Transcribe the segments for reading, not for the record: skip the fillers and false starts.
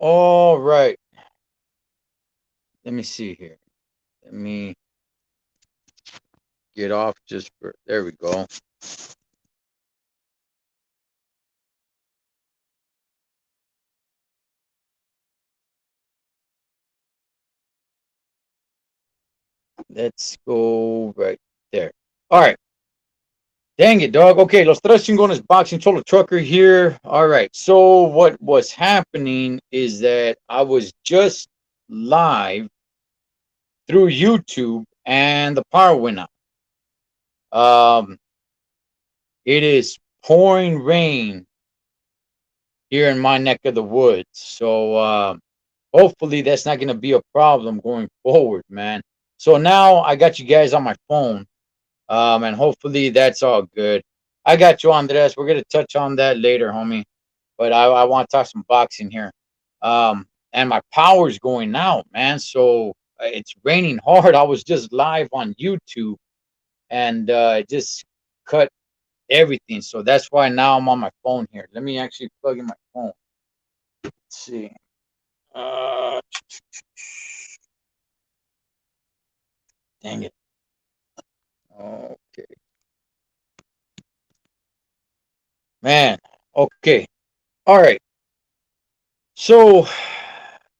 All right. Let me see here. Let me get off just for. There we go. Let's go right there. All right. Dang it, dog. Okay, Los Tres Chingones Boxing Cholo Trucker here. All right. So, what was happening is that I was just live through YouTube and the power went out. Um, it is pouring rain here in my neck of the woods. So, hopefully, that's not going to be a problem going forward, man. So, now I got you guys on my phone. And hopefully that's all good. I got you, Andres. We're gonna touch on that later, homie. But I want to talk some boxing here. And my power's going out, man. So it's raining hard. I was just live on YouTube, and it just cut everything. So that's why now I'm on my phone here. Let me actually plug in my phone. Let's see. Uh, Dang it. Okay, man. Okay. All right. So,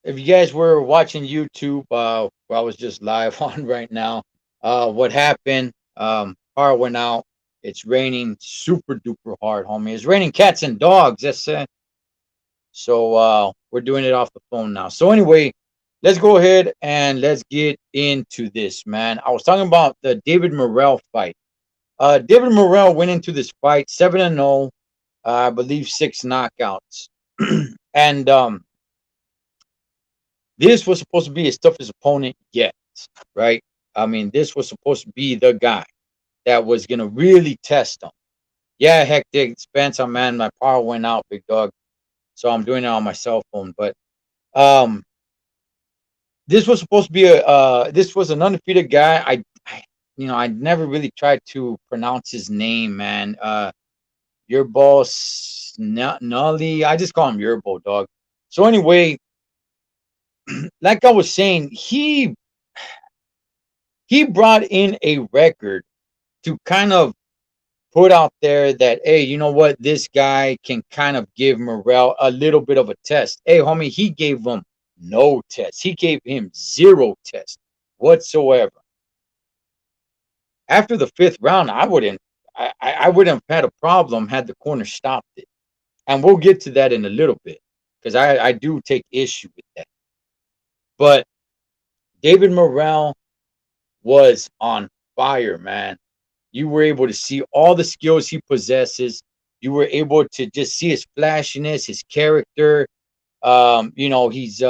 if you guys were watching YouTube, where I was just live on right now, what happened? Power went out. It's raining super duper hard, homie. It's raining cats and dogs. That's it. So, we're doing it off the phone now. So, anyway, let's go ahead and let's get into this, man. I was talking about the David Morrell fight. David Morrell went into this fight 7-0, I believe 6 knockouts. And this was supposed to be his toughest opponent yet, right? I mean, this was supposed to be the guy that was gonna really test him. Yeah, hectic Spencer, man. My power went out, big dog. So I'm doing it on my cell phone. But um, this was supposed to be this was an undefeated guy. I never really tried to pronounce his name, man. Your boss, Nully. I just call him Yerbo, dog. So anyway, like I was saying, he brought in a record to kind of put out there that, hey, you know what, this guy can kind of give Morrell a little bit of a test. Hey, homie, he gave him no test. He gave him zero test whatsoever. After the fifth round, I wouldn't have had a problem had the corner stopped it. And we'll get to that in a little bit because I do take issue with that. But David Morrell was on fire, man. You were able to see all the skills he possesses. You were able to just see his flashiness, his character. He's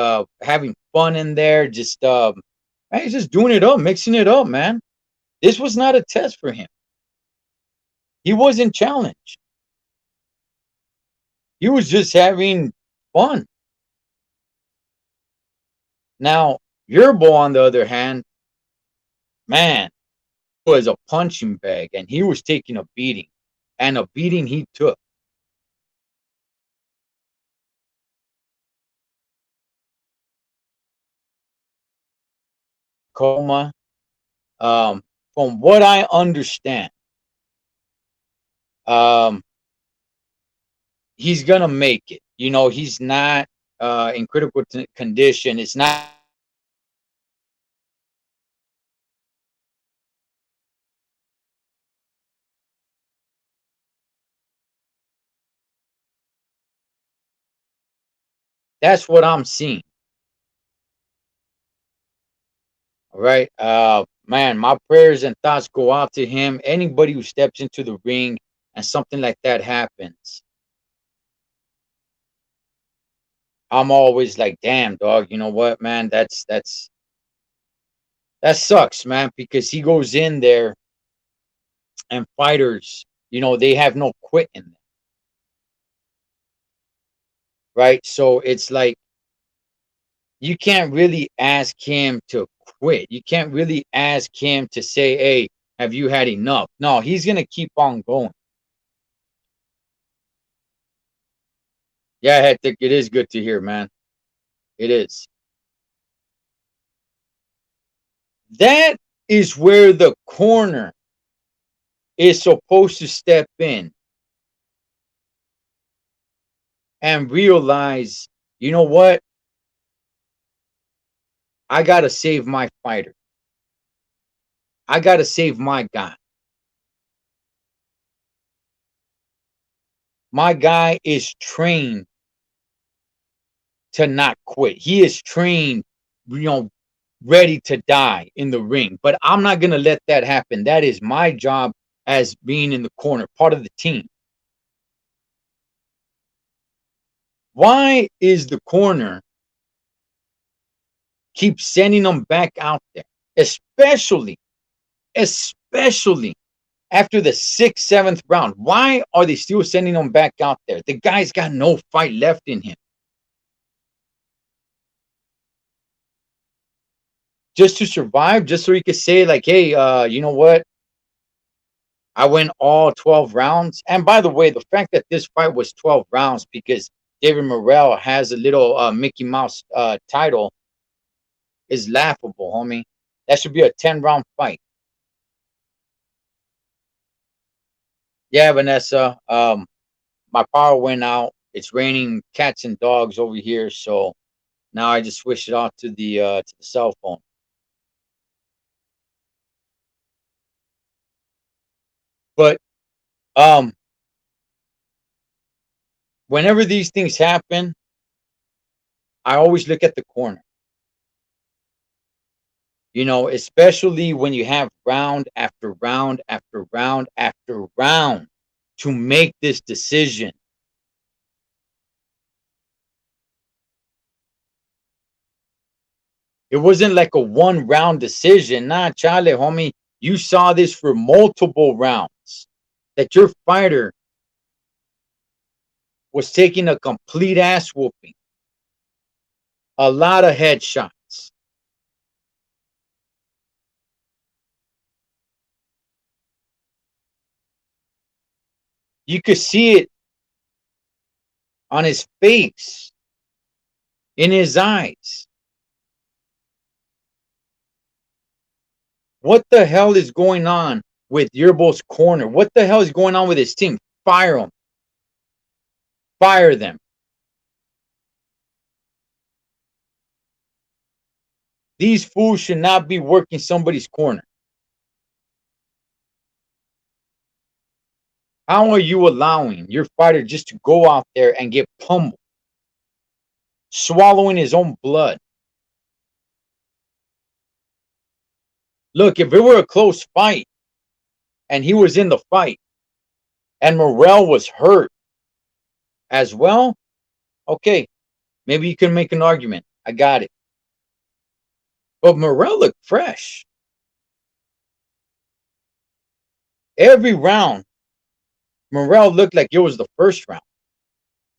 having fun in there. Man, he's just doing it up, mixing it up, man. This was not a test for him. He wasn't challenged. He was just having fun. Now, Yerbo, on the other hand, man, was a punching bag, and he was taking a beating, and a beating he took. Coma. From what I understand, um, he's gonna make it. He's not in critical condition. It's not. That's what I'm seeing. All right, man. My prayers and thoughts go out to him. Anybody who steps into the ring and something like that happens, I'm always like, damn, dog. You know what, man? That sucks, man. Because he goes in there and fighters, they have no quit in them, right? So it's like you can't really ask him to quit. You can't really ask him to say, "Hey, have you had enough?" No, he's gonna keep on going. Yeah, Hectic, it is good to hear, man. It is. That is where the corner is supposed to step in and realize, you know what? I got to save my fighter. I got to save my guy. My guy is trained to not quit. He is trained, you know, ready to die in the ring. But I'm not going to let that happen. That is my job as being in the corner, part of the team. Why is the corner keep sending them back out there? Especially after the sixth, seventh round. Why are they still sending them back out there? The guy's got no fight left in him. Just to survive, just so he could say, like, hey, you know what? I went all 12 rounds. And by the way, the fact that this fight was 12 rounds because David Morrell has a little Mickey Mouse title is laughable, homie. That should be a 10-round fight. Yeah, Vanessa. My power went out. It's raining cats and dogs over here, so now I just switched it off to the cell phone. But um, whenever these things happen, I always look at the corner. You know, especially when you have round after round after round after round to make this decision. It wasn't like a one round decision. Nah, chale, homie. You saw this for multiple rounds. That your fighter was taking a complete ass whooping. A lot of headshots. You could see it on his face, in his eyes. What the hell is going on with Yerbo's corner? What the hell is going on with his team? Fire them. Fire them. These fools should not be working somebody's corner. How are you allowing your fighter just to go out there and get pummeled, swallowing his own blood? Look, if it were a close fight and he was in the fight and Morrell was hurt as well, okay, maybe you can make an argument. I got it. But Morrell looked fresh. Every round, Morrell looked like it was the first round.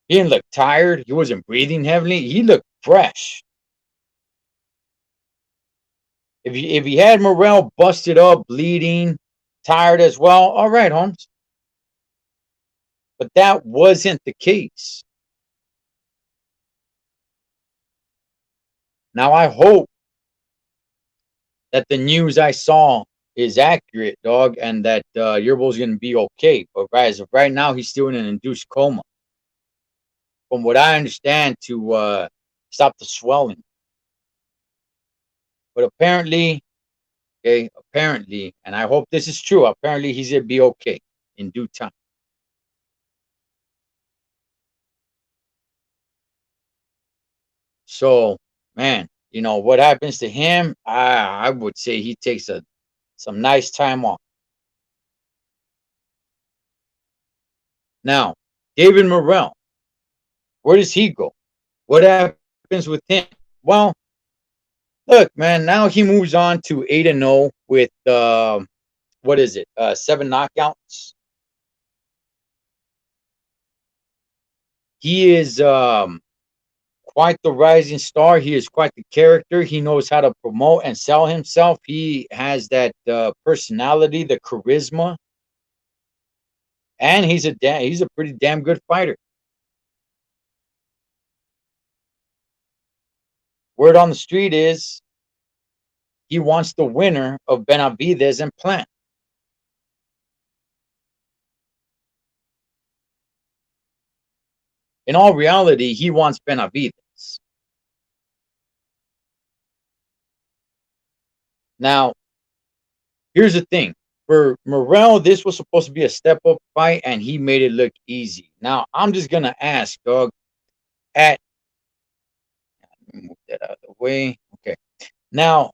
He didn't look tired. He wasn't breathing heavily. He looked fresh. If he had Morrell busted up, bleeding, tired as well, all right, Holmes. But that wasn't the case. Now I hope that the news I saw is accurate, dog, and that Yerbo's going to be okay. But as of right now, he's still in an induced coma. From what I understand, to stop the swelling. But apparently, okay, apparently, and I hope this is true, apparently he's going to be okay in due time. So, man, you know, what happens to him, I would say he takes some nice time off. Now, David Morrell, where does he go? What happens with him? Well, look, man, now he moves on to 8-0 with what is it? 7 knockouts. He is quite the rising star. He is quite the character. He knows how to promote and sell himself. He has that personality, the charisma, and he's a pretty damn good fighter. Word on the street is he wants the winner of Benavides and Plant. In all reality, he wants Benavides. Now, here's the thing. For Morrell, this was supposed to be a step up fight, and he made it look easy. Now, I'm just gonna ask, dog. At Move that out of the way. Okay. Now,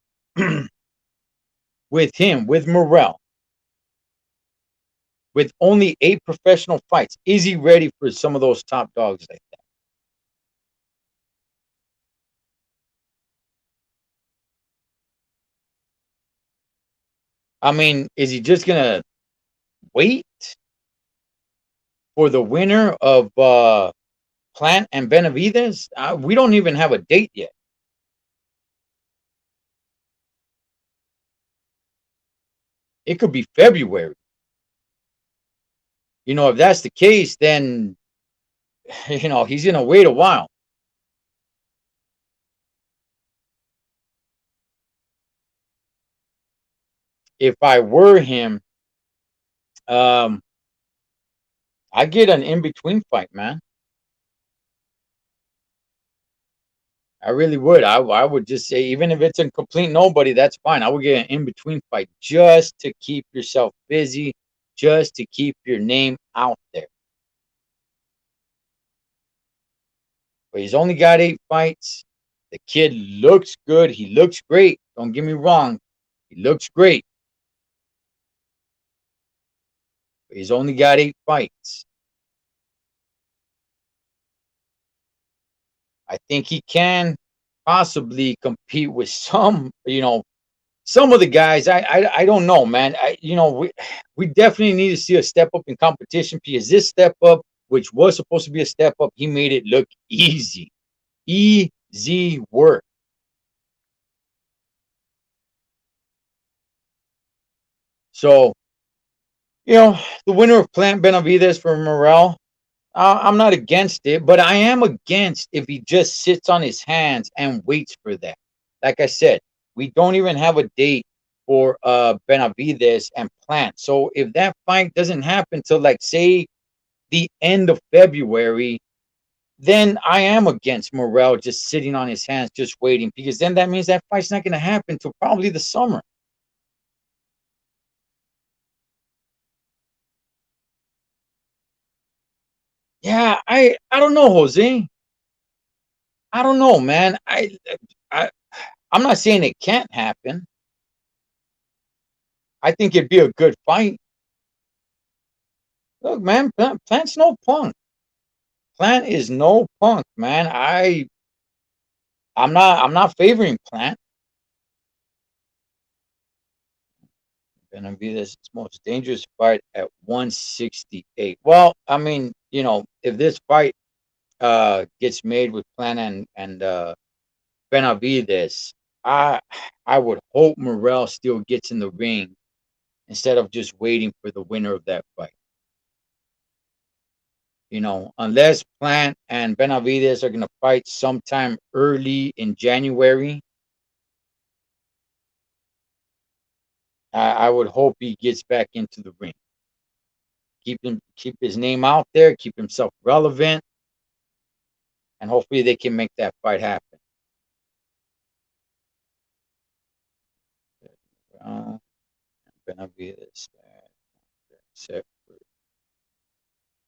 with him, with Morrell, with only 8 professional fights, is he ready for some of those top dogs like that? I mean, is he just gonna wait for the winner of Plant and Benavides? We don't even have a date yet. It could be February. If that's the case, then he's gonna wait a while. If I were him, um, I get an in between fight, man. I really would. I would just say, even if it's a complete nobody, that's fine. I would get an in between fight just to keep yourself busy, just to keep your name out there. But he's only got 8 fights. The kid looks good. He looks great. Don't get me wrong. He looks great. But he's only got 8 fights. I think he can possibly compete with some of the guys. I don't know, man. We definitely need to see a step up in competition, because this step up, which was supposed to be a step up, he made it look easy, easy work. So the winner of Plant Benavides for Morrell, I'm not against it, but I am against if he just sits on his hands and waits for that. Like I said, we don't even have a date for Benavides and Plant. So if that fight doesn't happen till, like, say, the end of February, then I am against Morrell just sitting on his hands, just waiting, because then that means that fight's not going to happen till probably the summer. Yeah, I don't know, Jose. I don't know, man. I I'm not saying it can't happen. I think it'd be a good fight. Look, man, Plant's no punk. Plant is no punk, man. I'm not favoring Plant. Gonna be this most dangerous fight at 168. Well, I mean, if this fight gets made with Plant and Benavides, I I would hope Morrell still gets in the ring instead of just waiting for the winner of that fight. Unless Plant and Benavides are gonna fight sometime early in January, I would hope he gets back into the ring. Keep his name out there, keep himself relevant, and hopefully they can make that fight happen. Uh, Benavides set for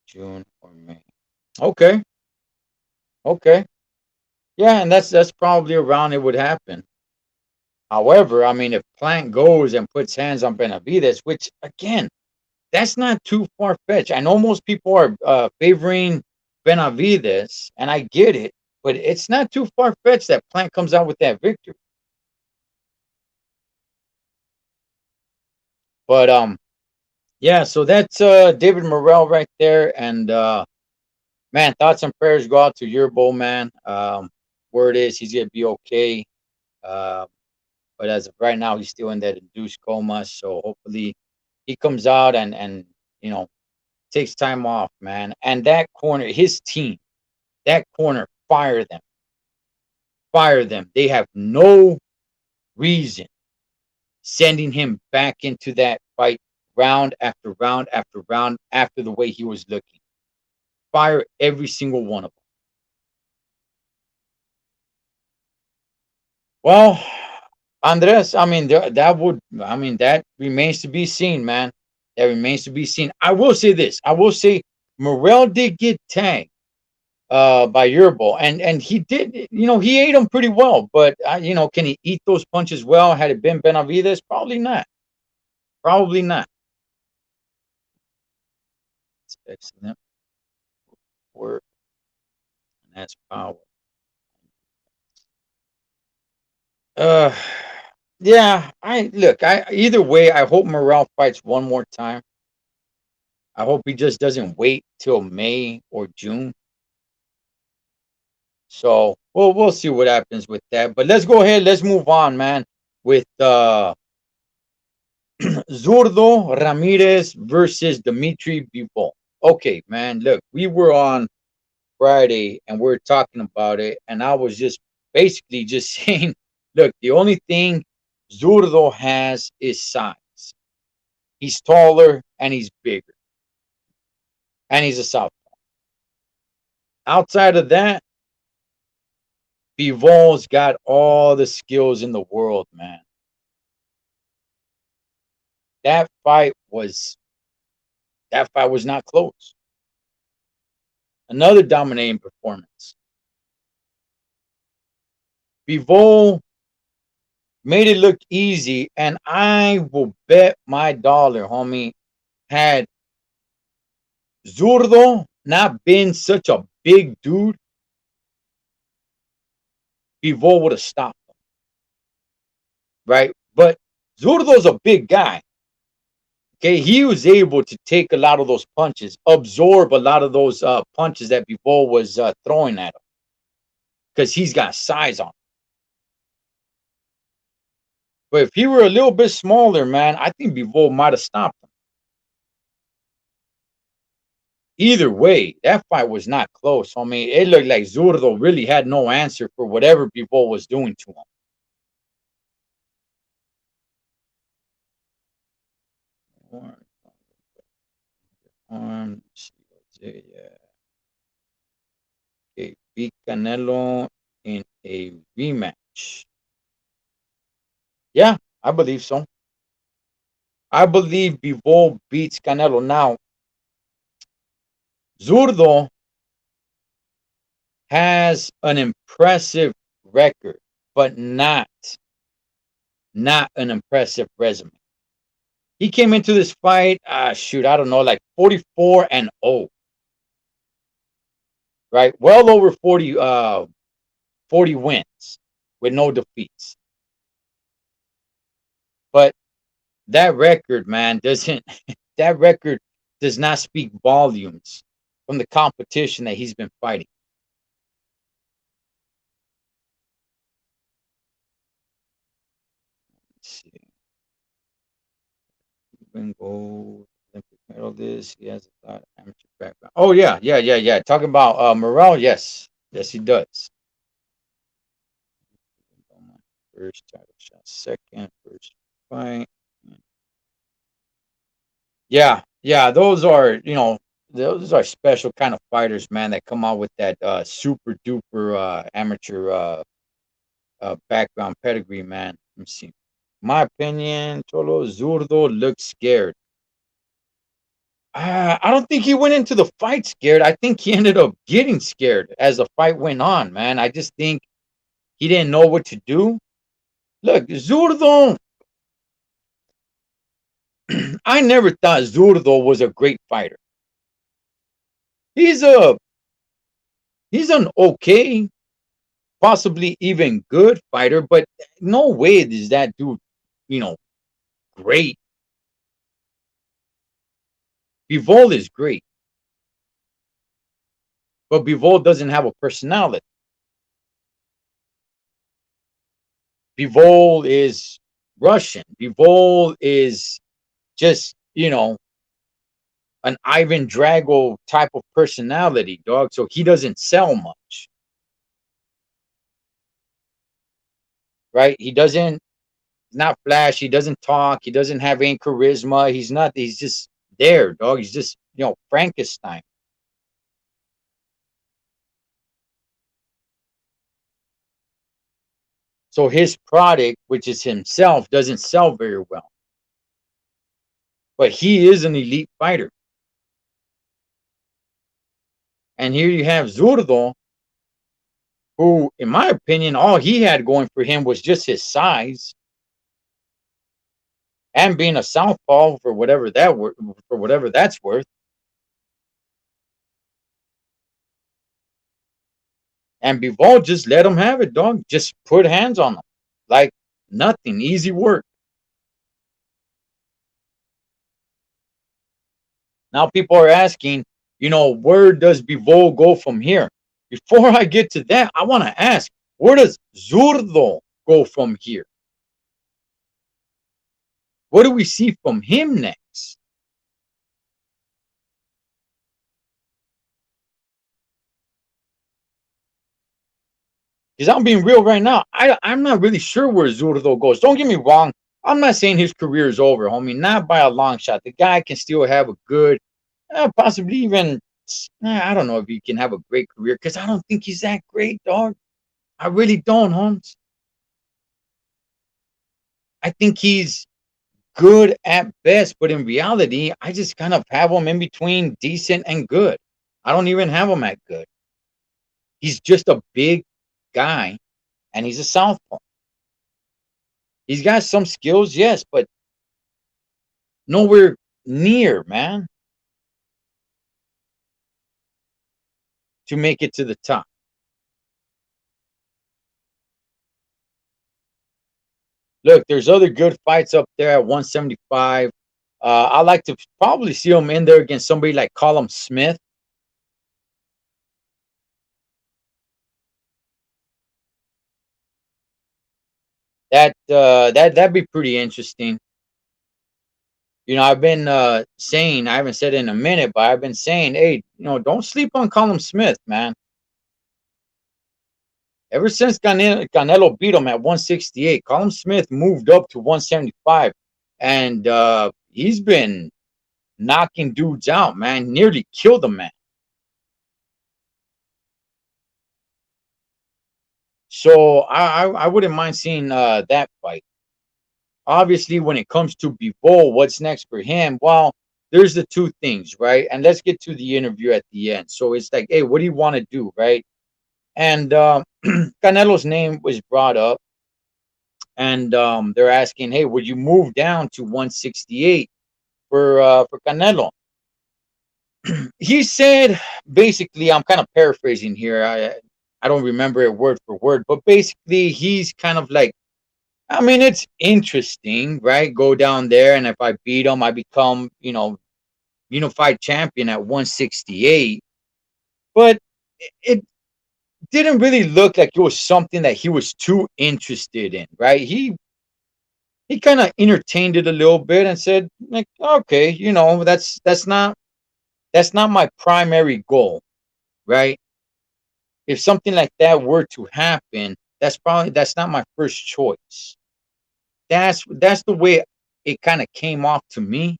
June or May. Okay, okay, yeah, and that's probably around it would happen. However, I mean, if Plant goes and puts hands on Benavides, which again, that's not too far fetched. I know most people are favoring Benavides, and I get it, but it's not too far fetched that Plant comes out with that victory. But yeah, so that's David Morrell right there, and man, thoughts and prayers go out to your bull, man. Word is he's gonna be okay. Uh, but as of right now, he's still in that induced coma. So hopefully, he comes out and you know takes time off, man. And that corner, his team, that corner, fire them. fire them. They have no reason sending him back into that fight round after round after round after the way he was looking. Fire every single one of them. Well, Andres, I mean, that remains to be seen, man. That remains to be seen. I will say this. I will say Morrell did get tagged by Yerbal, and he did, he ate them pretty well, but can he eat those punches well? Had it been Benavides, probably not. Probably not. It's excellent work, and that's power. Uh, yeah. I look. I either way. I hope Morrell fights one more time. I hope he just doesn't wait till May or June. So we'll see what happens with that. But let's go ahead. Let's move on, man. With Zurdo Ramirez versus Dimitri Bivol. Okay, man. Look, we were on Friday and we are talking about it, and I was just basically just saying, look, the only thing Zurdo has is size. He's taller and he's bigger, and he's a southpaw. Outside of that, Bivol's got all the skills in the world, man. That fight was that fight was not close. Another dominating performance. Bivol made it look easy, and I will bet my dollar, homie, had Zurdo not been such a big dude, Bivol would have stopped him, right? But Zurdo's a big guy. Okay, he was able to take a lot of those punches, absorb a lot of those punches that Bivol was throwing at him, because he's got size on him. But if he were a little bit smaller, man, I think Bivol might have stopped him. Either way, that fight was not close. I mean, it looked like Zurdo really had no answer for whatever Bivol was doing to him. Yeah. Okay, beat Canelo in a rematch. Yeah, I believe so. I believe Bivol beats Canelo. Now, Zurdo has an impressive record, but not an impressive resume. He came into this fight, shoot, I don't know, like 44-0, right? Well over 40 wins with no defeats. But that record, man, doesn't that record does not speak volumes from the competition that he's been fighting. Let's see. Cuban gold, Olympic medalist. He has a lot of amateur background. Oh yeah. Talking about Morrell, yes. Yes, he does. First title shot, second, first fight. Yeah, those are special kind of fighters, man, that come out with that super duper amateur background pedigree, man. Let me see. My opinion, Cholo Zurdo looks scared. I don't think he went into the fight scared. I think he ended up getting scared as the fight went on, man. I just think he didn't know what to do. Look, Zurdo, I never thought Zurdo was a great fighter. He's a he's an okay, possibly even good fighter, but no way is that dude, you know, great. Bivol is great, but Bivol doesn't have a personality. Bivol is Russian. Bivol is just, an Ivan Drago type of personality, dog. So he doesn't sell much. right? He's not flashy. He doesn't talk. He doesn't have any charisma. He's just there, dog. He's just, Frankenstein. So his product, which is himself, doesn't sell very well. But he is an elite fighter. And here you have Zurdo, who, in my opinion, all he had going for him was just his size and being a southpaw for whatever that's worth. And Bivol just let him have it, dog. Just put hands on him like nothing. Easy work. Now people are asking, where does Bivol go from here? Before I get to that, I want to ask, where does Zurdo go from here? What do we see from him next? Because I'm being real right now. I'm not really sure where Zurdo goes. Don't get me wrong. I'm not saying his career is over, homie. Not by a long shot. The guy can still have a good, possibly even, I don't know if he can have a great career because I don't think he's that great, dog. I really don't, Holmes. I think he's good at best, but in reality, I just kind of have him in between decent and good. I don't even have him at good. He's just a big guy, and he's a southpaw. He's got some skills, yes, but nowhere near, man, to make it to the top. Look, there's other good fights up there at 175. I like to probably see him in there against somebody like Callum Smith. That'd be pretty interesting. I've been saying, I haven't said it in a minute, but I've been saying, hey, don't sleep on Callum Smith, man. Ever since Canelo beat him at 168, Callum Smith moved up to 175, and he's been knocking dudes out, man. Nearly killed a man. So I wouldn't mind seeing that fight. Obviously, when it comes to Bivol, what's next for him? Well, there's the two things, right? And let's get to the interview at the end. So it's like, hey, what do you want to do, right? And Canelo's name was brought up, and they're asking, hey, would you move down to 168 for Canelo? He said, basically, I'm kind of paraphrasing here. I don't remember it word for word, but basically, he's kind of like, I mean, it's interesting, right? Go down there, and if I beat him, I become, unified champion at 168. But it didn't really look like it was something that he was too interested in, right? He kind of entertained it a little bit and said, like, okay, that's not my primary goal, right? If something like that were to happen, that's not my first choice. That's the way it kind of came off to me.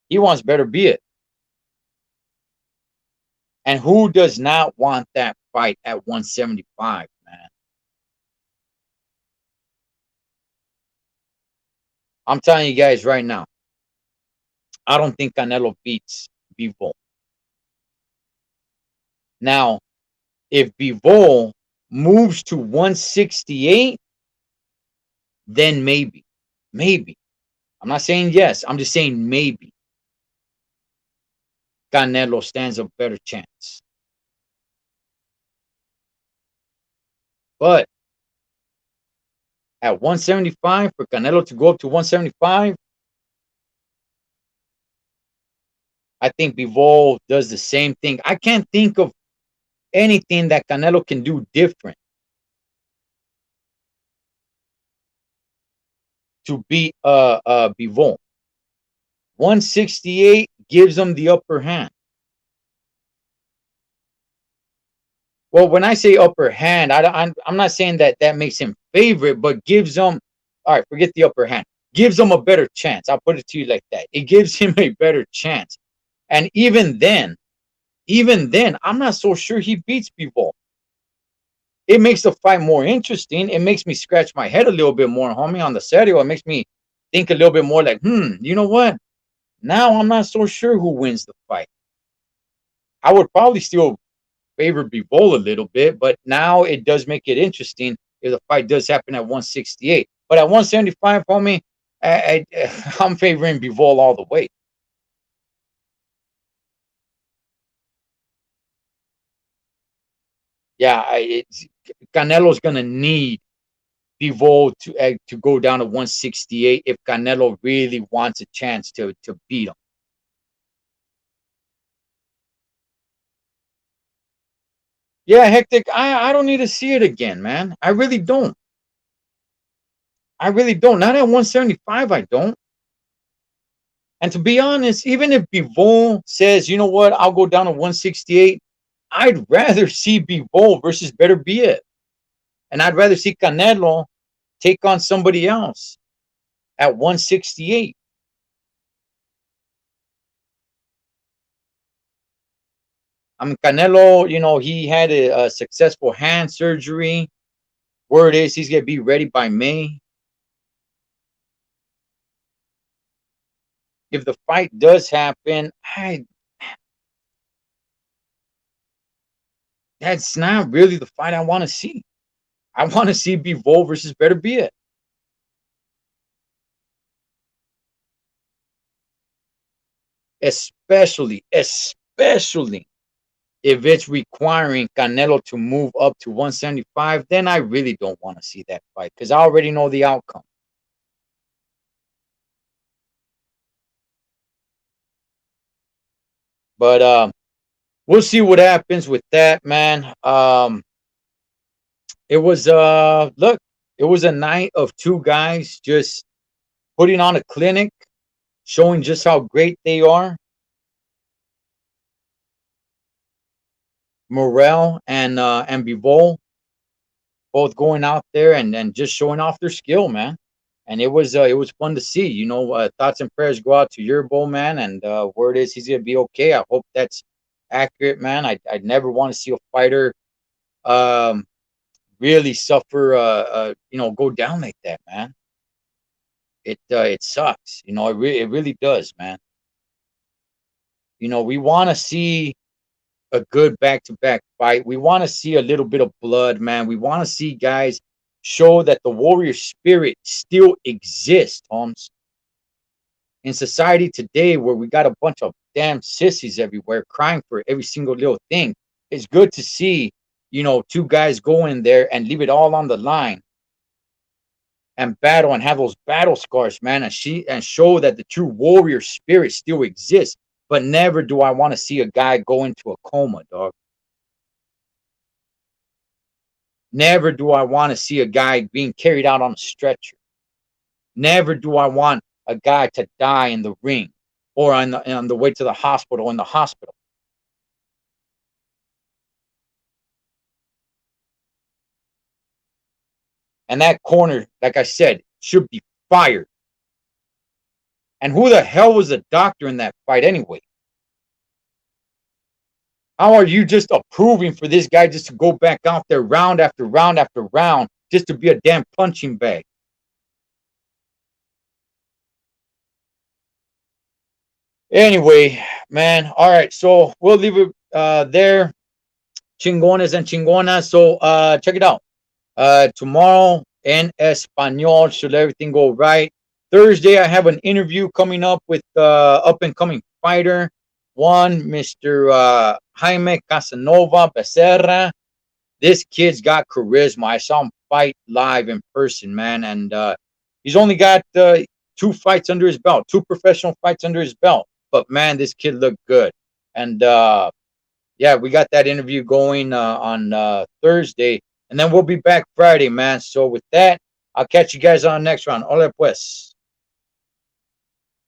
He wants better be it. And who does not want that fight at 175, man? I'm telling you guys right now, I don't think Canelo beats Bivol. Now, if Bivol moves to 168, then maybe. Maybe. I'm not saying yes. I'm just saying maybe. Canelo stands a better chance. But at 175, for Canelo to go up to 175, I think Bivol does the same thing. I can't think of anything that Canelo can do different to beat Bivol. 168 gives him the upper hand. Well, when I say upper hand, I'm not saying that that makes him favorite, but gives him. All right, forget the upper hand. Gives him a better chance. I'll put it to you like that. It gives him a better chance. And even then, I'm not so sure he beats Bivol. It makes the fight more interesting. It makes me scratch my head a little bit more, homie, on the serio. It makes me think a little bit more like, you know what? Now I'm not so sure who wins the fight. I would probably still favor Bivol a little bit, but now it does make it interesting if the fight does happen at 168. But at 175, homie, I'm favoring Bivol all the way. Yeah, Canelo's gonna need Bivol to go down to 168 if Canelo really wants a chance to beat him. Yeah, hectic. I don't need to see it again, man. I really don't. I really don't. Not at 175, I don't. And to be honest, even if Bivol says, you know what, I'll go down to 168, I'd rather see Bivol versus Better Be It. And I'd rather see Canelo take on somebody else at 168. I mean, Canelo, he had a successful hand surgery. Word is he's going to be ready by May. If the fight does happen, that's not really the fight I want to see. I want to see Bivol versus Better Be It. Especially if it's requiring Canelo to move up to 175, then I really don't want to see that fight because I already know the outcome. But we'll see what happens with that, man. It was look, it was a night of two guys just putting on a clinic, showing just how great they are. Morrell and Bivol both going out there and just showing off their skill, man. And it was fun to see. Thoughts and prayers go out to your bull, man. And word is he's gonna be okay. I hope that's accurate, man. I'd never want to see a fighter um, really suffer, go down like that, man. It sucks. It really does, man. We want to see a good back-to-back fight. We want to see a little bit of blood, man. We want to see guys show that the warrior spirit still exists, Holmes. In society today, where we got a bunch of damn sissies everywhere crying for every single little thing, it's good to see, two guys go in there and leave it all on the line and battle and have those battle scars, man, and show that the true warrior spirit still exists. But never do I want to see a guy go into a coma, dog. Never do I want to see a guy being carried out on a stretcher. Never do I want a guy to die in the ring or on the way to the hospital in the hospital. And that corner, like I said, should be fired. And who the hell was the doctor in that fight anyway? How are you just approving for this guy just to go back out there round after round after round just to be a damn punching bag? Anyway, man. All right, so we'll leave it there. Chingones and chingonas. So check it out. Tomorrow in Espanol, should everything go right. Thursday, I have an interview coming up with up and coming fighter. One, Mr. Jaime Casanova Becerra. This kid's got charisma. I saw him fight live in person, man, and he's only got two fights under his belt, two professional fights under his belt. But man, this kid looked good, and yeah, we got that interview going on Thursday, and then we'll be back Friday, man. So with that, I'll catch you guys on the next round. Ole pues.